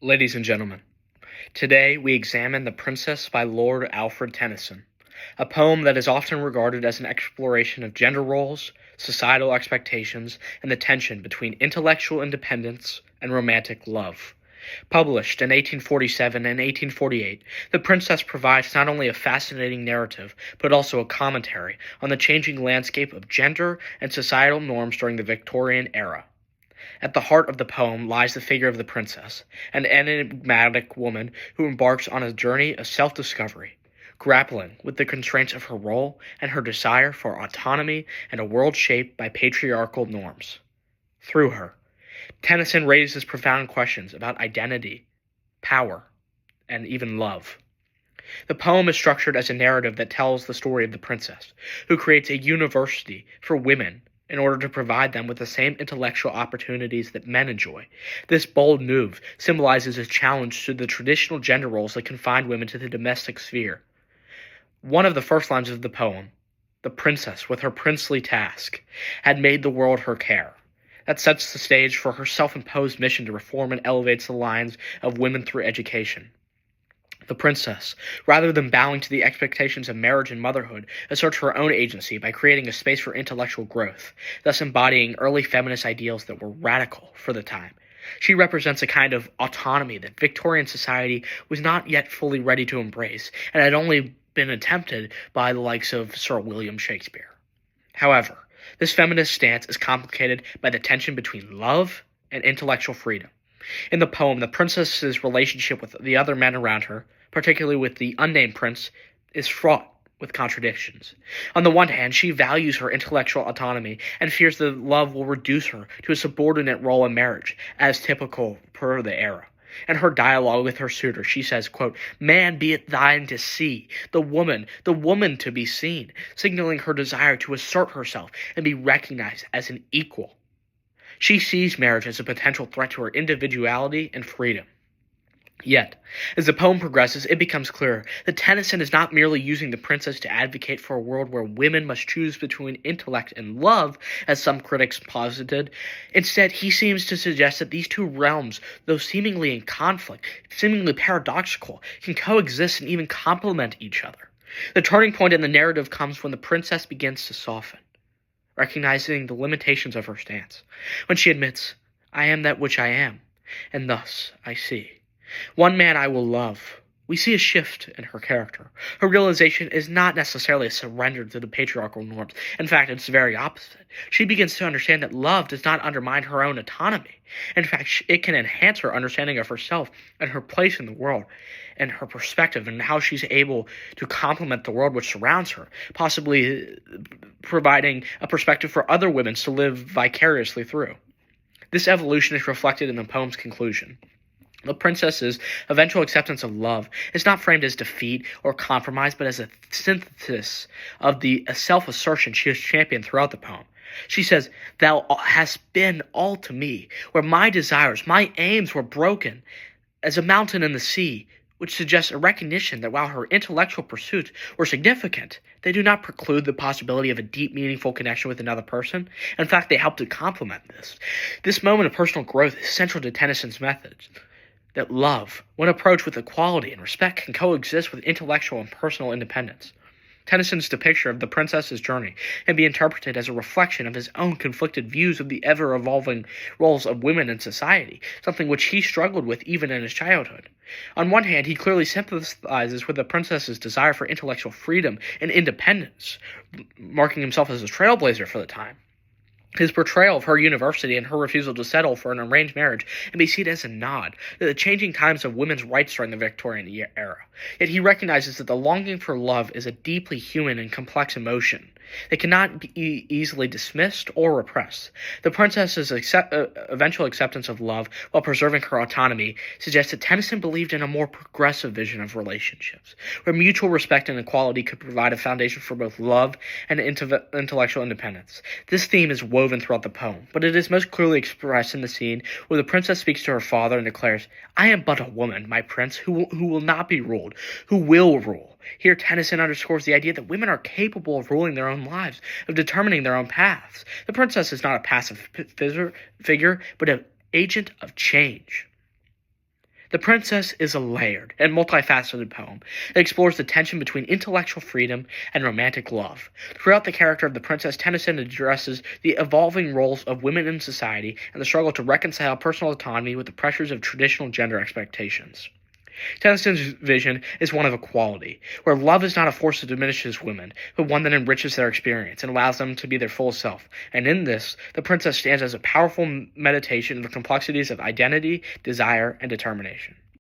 Ladies and gentlemen, today we examine The Princess by Lord Alfred Tennyson, a poem that is often regarded as an exploration of gender roles, societal expectations, and the tension between intellectual independence and romantic love. Published in 1847 and 1848, The Princess provides not only a fascinating narrative, but also a commentary on the changing landscape of gender and societal norms during the Victorian era. At the heart of the poem lies the figure of the princess, an enigmatic woman who embarks on a journey of self-discovery, grappling with the constraints of her role and her desire for autonomy and a world shaped by patriarchal norms. Through her, Tennyson raises profound questions about identity, power, and even love. The poem is structured as a narrative that tells the story of the princess, who creates a university for women in order to provide them with the same intellectual opportunities that men enjoy. This bold move symbolizes a challenge to the traditional gender roles that confine women to the domestic sphere. One of the first lines of the poem, "The princess, with her princely task, had made the world her care," that sets the stage for her self-imposed mission to reform and elevates the lives of women through education. The princess, rather than bowing to the expectations of marriage and motherhood, asserts her own agency by creating a space for intellectual growth, thus embodying early feminist ideals that were radical for the time. She represents a kind of autonomy that Victorian society was not yet fully ready to embrace, and had only been attempted by the likes of Sir William Shakespeare. However, this feminist stance is complicated by the tension between love and intellectual freedom. In the poem, the princess's relationship with the other men around her, particularly with the unnamed prince, is fraught with contradictions. On the one hand, she values her intellectual autonomy and fears that love will reduce her to a subordinate role in marriage, as typical per the era. In her dialogue with her suitor, she says, quote, "Man be it thine to see, the woman to be seen," signaling her desire to assert herself and be recognized as an equal. She sees marriage as a potential threat to her individuality and freedom. Yet, as the poem progresses, it becomes clear that Tennyson is not merely using the princess to advocate for a world where women must choose between intellect and love, as some critics posited. Instead, he seems to suggest that these two realms, though seemingly in conflict, seemingly paradoxical, can coexist and even complement each other. The turning point in the narrative comes when the princess begins to soften, recognizing the limitations of her stance. When she admits, "I am that which I am, and thus I see. One man I will love." We see a shift in her character. Her realization is not necessarily a surrender to the patriarchal norms. In fact, it's the very opposite. She begins to understand that love does not undermine her own autonomy. In fact, it can enhance her understanding of herself and her place in the world, and her perspective, and how she's able to complement the world which surrounds her, possibly providing a perspective for other women to live vicariously through. This evolution is reflected in the poem's conclusion. The princess's eventual acceptance of love is not framed as defeat or compromise, but as a synthesis of the self-assertion she has championed throughout the poem. She says, "Thou hast been all to me, where my desires, my aims were broken, as a mountain in the sea," which suggests a recognition that while her intellectual pursuits were significant, they do not preclude the possibility of a deep, meaningful connection with another person. In fact, they help to complement this. This moment of personal growth is central to Tennyson's methods. That love, when approached with equality and respect, can coexist with intellectual and personal independence. Tennyson's depiction of the princess's journey can be interpreted as a reflection of his own conflicted views of the ever-evolving roles of women in society, something which he struggled with even in his childhood. On one hand, he clearly sympathizes with the princess's desire for intellectual freedom and independence, marking himself as a trailblazer for the time. His portrayal of her university and her refusal to settle for an arranged marriage can be seen as a nod to the changing times of women's rights during the Victorian era. Yet he recognizes that the longing for love is a deeply human and complex emotion that cannot be easily dismissed or repressed. The princess's eventual acceptance of love while preserving her autonomy suggests that Tennyson believed in a more progressive vision of relationships, where mutual respect and equality could provide a foundation for both love and intellectual independence. This theme is woven throughout the poem, but it is most clearly expressed in the scene where the princess speaks to her father and declares, "I am but a woman, my prince, who will not be ruled, who will rule." Here, Tennyson underscores the idea that women are capable of ruling their own lives, of determining their own paths. The princess is not a passive figure, but an agent of change. The Princess is a layered and multifaceted poem that explores the tension between intellectual freedom and romantic love. Throughout the character of the Princess, Tennyson addresses the evolving roles of women in society and the struggle to reconcile personal autonomy with the pressures of traditional gender expectations. Tennyson's vision is one of equality, where love is not a force that diminishes women, but one that enriches their experience and allows them to be their full self. And in this, the Princess stands as a powerful meditation of the complexities of identity, desire, and determination.